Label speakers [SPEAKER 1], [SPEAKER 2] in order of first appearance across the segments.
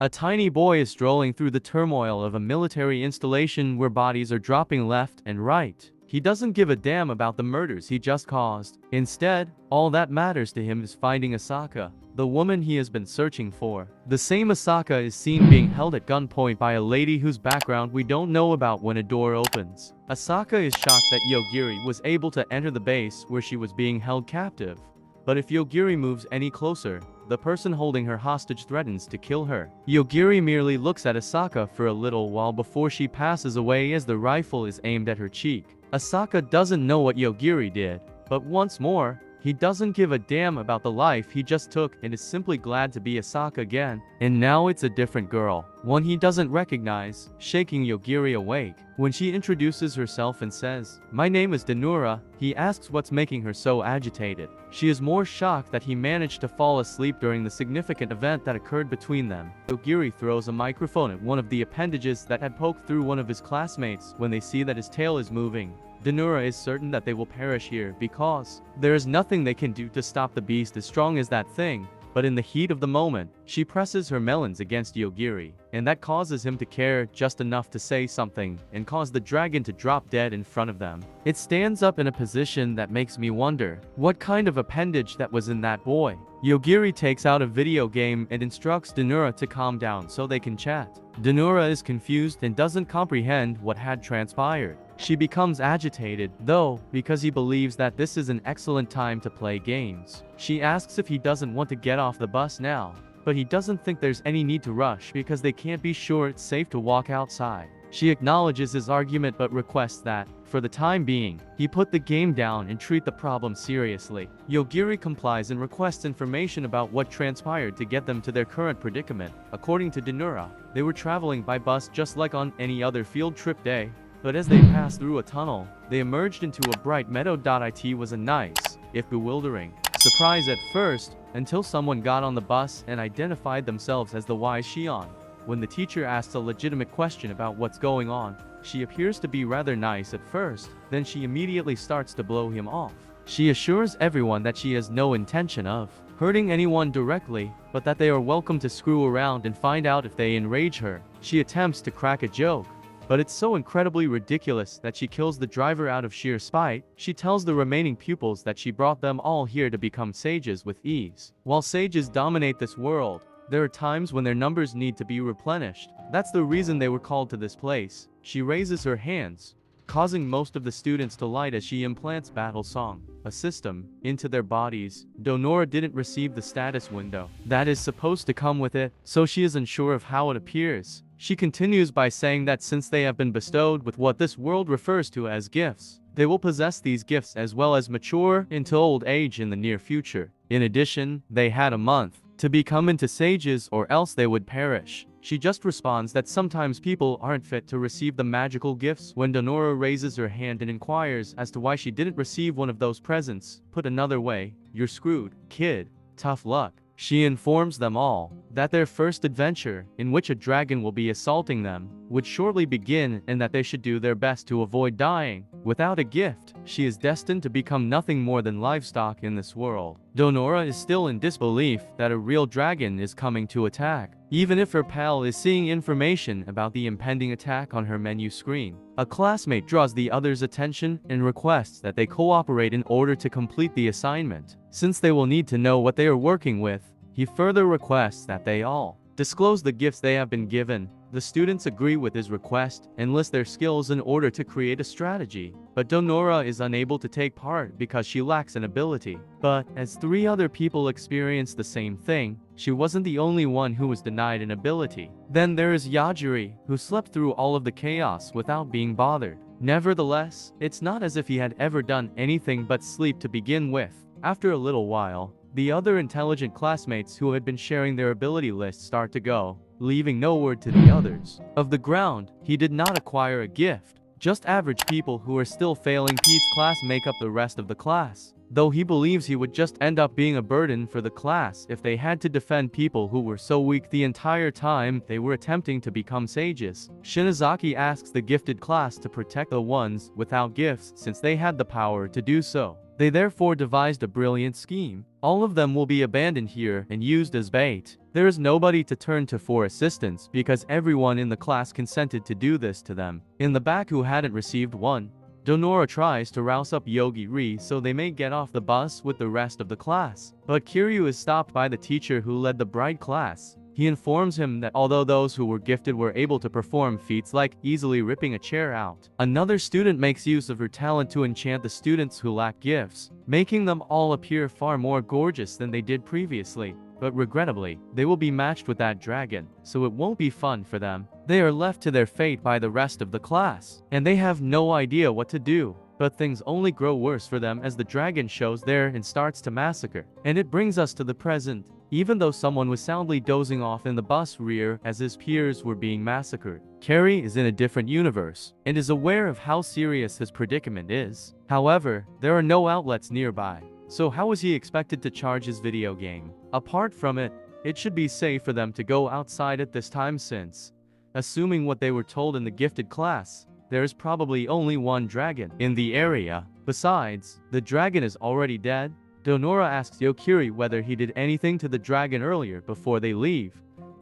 [SPEAKER 1] A tiny boy is strolling through the turmoil of a military installation where bodies are dropping left and right. He doesn't give a damn about the murders he just caused. Instead, all that matters to him is finding Asaka, the woman he has been searching for. The same Asaka is seen being held at gunpoint by a lady whose background we don't know about when a door opens. Asaka is shocked that Yogiri was able to enter the base where she was being held captive. But if Yogiri moves any closer, the person holding her hostage threatens to kill her. Yogiri merely looks at Asaka for a little while before she passes away as the rifle is aimed at her cheek. Asaka doesn't know what Yogiri did, but once more, he doesn't give a damn about the life he just took and is simply glad to be Asaka again. And now it's a different girl, one he doesn't recognize, shaking Yogiri awake. When she introduces herself and says, "My name is Denura," he asks what's making her so agitated. She is more shocked that he managed to fall asleep during the significant event that occurred between them. Yogiri throws a microphone at one of the appendages that had poked through one of his classmates when they see that his tail is moving. Denura is certain that they will perish here because there is nothing they can do to stop the beast as strong as that thing. But in the heat of the moment, she presses her melons against Yogiri, and that causes him to care just enough to say something and cause the dragon to drop dead in front of them. It stands up in a position that makes me wonder what kind of appendage that was in that boy. Yogiri takes out a video game and instructs Denura to calm down so they can chat. Denura is confused and doesn't comprehend what had transpired. She becomes agitated, though, because he believes that this is an excellent time to play games. She asks if he doesn't want to get off the bus now, but he doesn't think there's any need to rush because they can't be sure it's safe to walk outside. She acknowledges his argument but requests that, for the time being, he put the game down and treat the problem seriously. Yogiri complies and requests information about what transpired to get them to their current predicament. According to Denura, they were traveling by bus just like on any other field trip day. But as they passed through a tunnel, they emerged into a bright meadow. It was a nice, if bewildering, surprise at first, until someone got on the bus and identified themselves as the wise Shion. When the teacher asks a legitimate question about what's going on, she appears to be rather nice at first, then she immediately starts to blow him off. She assures everyone that she has no intention of hurting anyone directly, but that they are welcome to screw around and find out if they enrage her. She attempts to crack a joke, but it's so incredibly ridiculous that she kills the driver out of sheer spite. She tells the remaining pupils that she brought them all here to become sages with ease. While sages dominate this world, there are times when their numbers need to be replenished. That's the reason they were called to this place. She raises her hands, causing most of the students to light as she implants Battle Song, a system, into their bodies. Denura didn't receive the status window that is supposed to come with it, so she is unsure of how it appears. She continues by saying that since they have been bestowed with what this world refers to as gifts, they will possess these gifts as well as mature into old age in the near future. In addition, they had a month to become into sages or else they would perish. She just responds that sometimes people aren't fit to receive the magical gifts. When Denura raises her hand and inquires as to why she didn't receive one of those presents, put another way, "You're screwed, kid. Tough luck." She informs them all that their first adventure, in which a dragon will be assaulting them, would shortly begin and that they should do their best to avoid dying. Without a gift, she is destined to become nothing more than livestock in this world. Denura is still in disbelief that a real dragon is coming to attack, even if her pal is seeing information about the impending attack on her menu screen. A classmate draws the others' attention and requests that they cooperate in order to complete the assignment. Since they will need to know what they are working with, he further requests that they all disclose the gifts they have been given. The students agree with his request and list their skills in order to create a strategy. But Denura is unable to take part because she lacks an ability. But, as 3 other people experience the same thing, she wasn't the only one who was denied an ability. Then there is Yajiri, who slept through all of the chaos without being bothered. Nevertheless, it's not as if he had ever done anything but sleep to begin with. After a little while, the other intelligent classmates who had been sharing their ability lists start to go, leaving no word to the others. Of the ground, he did not acquire a gift. Just average people who are still failing Pete's class make up the rest of the class. Though he believes he would just end up being a burden for the class if they had to defend people who were so weak the entire time they were attempting to become sages. Shinozaki asks the gifted class to protect the ones without gifts since they had the power to do so. They therefore devised a brilliant scheme. All of them will be abandoned here and used as bait. There is nobody to turn to for assistance because everyone in the class consented to do this to them. In the back who hadn't received one, Donora tries to rouse up Yogi-ri so they may get off the bus with the rest of the class. But Kiryu is stopped by the teacher who led the bright class. He informs him that although those who were gifted were able to perform feats like easily ripping a chair out, another student makes use of her talent to enchant the students who lack gifts, making them all appear far more gorgeous than they did previously. But regrettably, they will be matched with that dragon, so it won't be fun for them. They are left to their fate by the rest of the class, and they have no idea what to do. But things only grow worse for them as the dragon shows there and starts to massacre. And it brings us to the present. Even though someone was soundly dozing off in the bus rear as his peers were being massacred, Carrie is in a different universe and is aware of how serious his predicament is. However, there are no outlets nearby, so how is he expected to charge his video game? Apart from it, it should be safe for them to go outside at this time since, assuming what they were told in the gifted class, there is probably only one dragon in the area. Besides, the dragon is already dead. Donora asks Yokiri whether he did anything to the dragon earlier before they leave,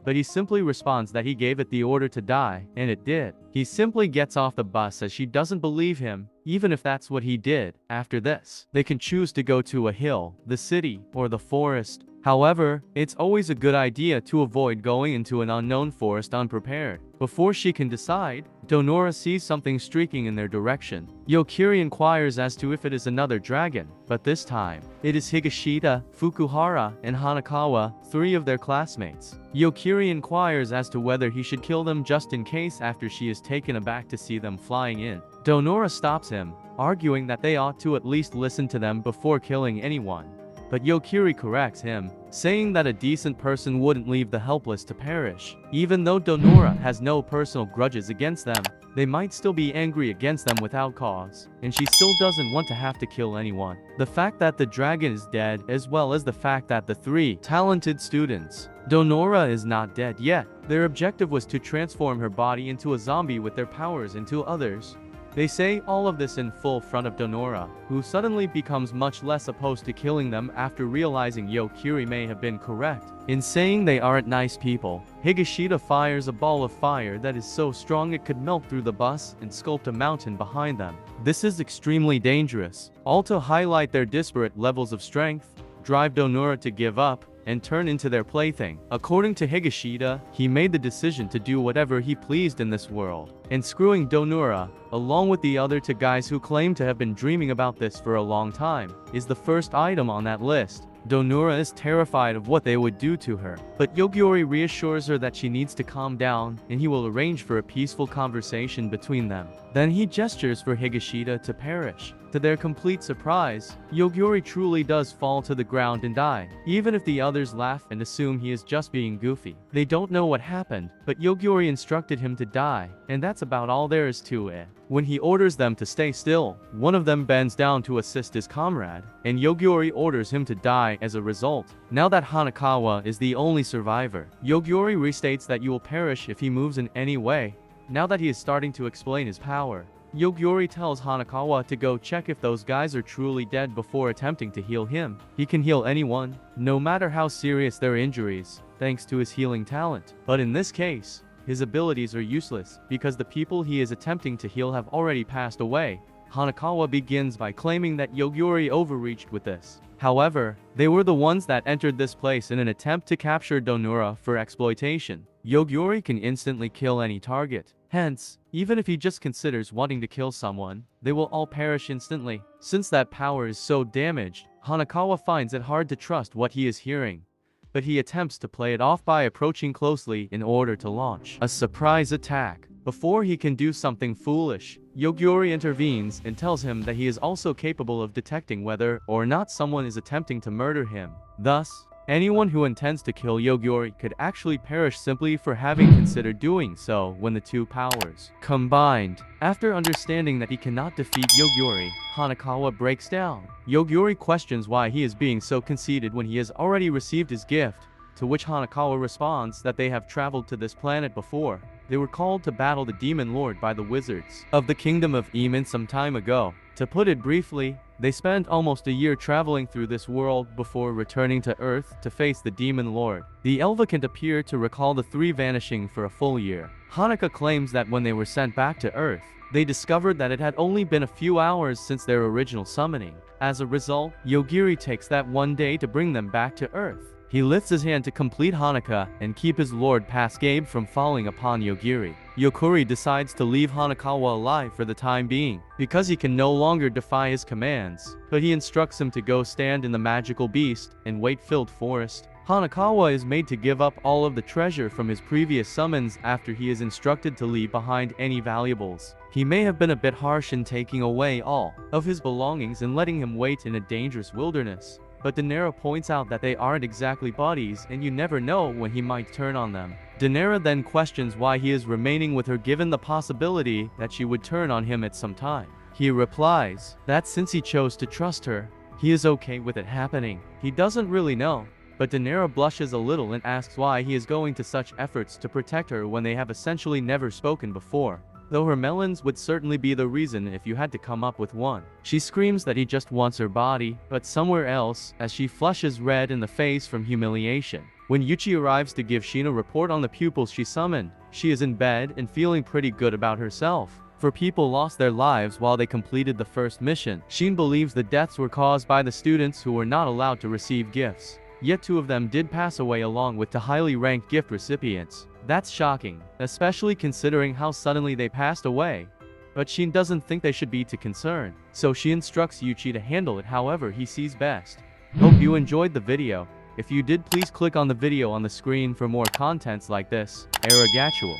[SPEAKER 1] but he simply responds that he gave it the order to die, and it did. He simply gets off the bus as she doesn't believe him, even if that's what he did. After this, they can choose to go to a hill, the city, or the forest. However, it's always a good idea to avoid going into an unknown forest unprepared. Before she can decide, Donora sees something streaking in their direction. Yokiri inquires as to if it is another dragon, but this time, it is Higashida, Fukuhara, and Hanakawa, 3 of their classmates. Yokiri inquires as to whether he should kill them just in case after she is taken aback to see them flying in. Donora stops him, arguing that they ought to at least listen to them before killing anyone. But Yokiri corrects him, saying that a decent person wouldn't leave the helpless to perish. Even though Donora has no personal grudges against them, they might still be angry against them without cause, and she still doesn't want to have to kill anyone. The fact that the dragon is dead, as well as the fact that the 3 talented students, Donora is not dead yet. Their objective was to transform her body into a zombie with their powers into others. They say all of this in full front of Donora, who suddenly becomes much less opposed to killing them after realizing Yokiri may have been correct in saying they aren't nice people. Higashida fires a ball of fire that is so strong it could melt through the bus and sculpt a mountain behind them. This is extremely dangerous, all to highlight their disparate levels of strength, drive Donora to give up, and turn into their plaything. According to Higashida, he made the decision to do whatever he pleased in this world, and screwing Donora, along with the other 2 guys who claim to have been dreaming about this for a long time, is the first item on that list. Donora is terrified of what they would do to her, but Yogiri reassures her that she needs to calm down, and he will arrange for a peaceful conversation between them. Then he gestures for Higashida to perish. To their complete surprise, Yogiri truly does fall to the ground and die, even if the others laugh and assume he is just being goofy. They don't know what happened, but Yogiri instructed him to die, and that's about all there is to it. When he orders them to stay still, one of them bends down to assist his comrade, and Yogiri orders him to die as a result. Now that Hanakawa is the only survivor, Yogiri restates that you will perish if he moves in any way. Now that he is starting to explain his power, Yogiri tells Hanakawa to go check if those guys are truly dead before attempting to heal him. He can heal anyone, no matter how serious their injuries, thanks to his healing talent. But in this case, his abilities are useless, because the people he is attempting to heal have already passed away. Hanakawa begins by claiming that Yogiri overreached with this. However, they were the ones that entered this place in an attempt to capture Donora for exploitation. Yogiri can instantly kill any target. Hence, even if he just considers wanting to kill someone, they will all perish instantly. Since that power is so damaged, Hanakawa finds it hard to trust what he is hearing. But he attempts to play it off by approaching closely in order to launch a surprise attack. Before he can do something foolish, Yogiri intervenes and tells him that he is also capable of detecting whether or not someone is attempting to murder him. Thus, anyone who intends to kill Yogiri could actually perish simply for having considered doing so when the 2 powers combined. After understanding that he cannot defeat Yogiri, Hanakawa breaks down. Yogiri questions why he is being so conceited when he has already received his gift, to which Hanakawa responds that they have traveled to this planet before, They were called to battle the demon lord by the wizards of the kingdom of Eamon some time ago. To put it briefly, they spent almost a year traveling through this world before returning to Earth to face the demon lord. The Elvacant appear to recall the three vanishing for a full year. Hanukkah claims that when they were sent back to Earth, they discovered that it had only been a few hours since their original summoning. As a result, Yogiri takes that one day to bring them back to Earth. He lifts his hand to complete Hanukkah and keep his lord Pascabe from falling upon Yogiri. Yokuri decides to leave Hanakawa alive for the time being, because he can no longer defy his commands, but he instructs him to go stand in the magical beast and weight-filled forest. Hanakawa is made to give up all of the treasure from his previous summons after he is instructed to leave behind any valuables. He may have been a bit harsh in taking away all of his belongings and letting him wait in a dangerous wilderness, but Daenerys points out that they aren't exactly buddies and you never know when he might turn on them. Daenerys then questions why he is remaining with her given the possibility that she would turn on him at some time. He replies that since he chose to trust her, he is okay with it happening. He doesn't really know, but Daenerys blushes a little and asks why he is going to such efforts to protect her when they have essentially never spoken before. Though her melons would certainly be the reason if you had to come up with one. She screams that he just wants her body, but somewhere else, as she flushes red in the face from humiliation. When Yuchi arrives to give Sheen a report on the pupils she summoned, she is in bed and feeling pretty good about herself. For people lost their lives while they completed the first mission. Sheen believes the deaths were caused by the students who were not allowed to receive gifts. Yet 2 of them did pass away along with the highly ranked gift recipients. That's shocking, especially considering how suddenly they passed away. But Sheen doesn't think they should be too concerned, so she instructs Yuchi to handle it however he sees best. Hope you enjoyed the video. If you did, please click on the video on the screen for more contents like this. Arigatou.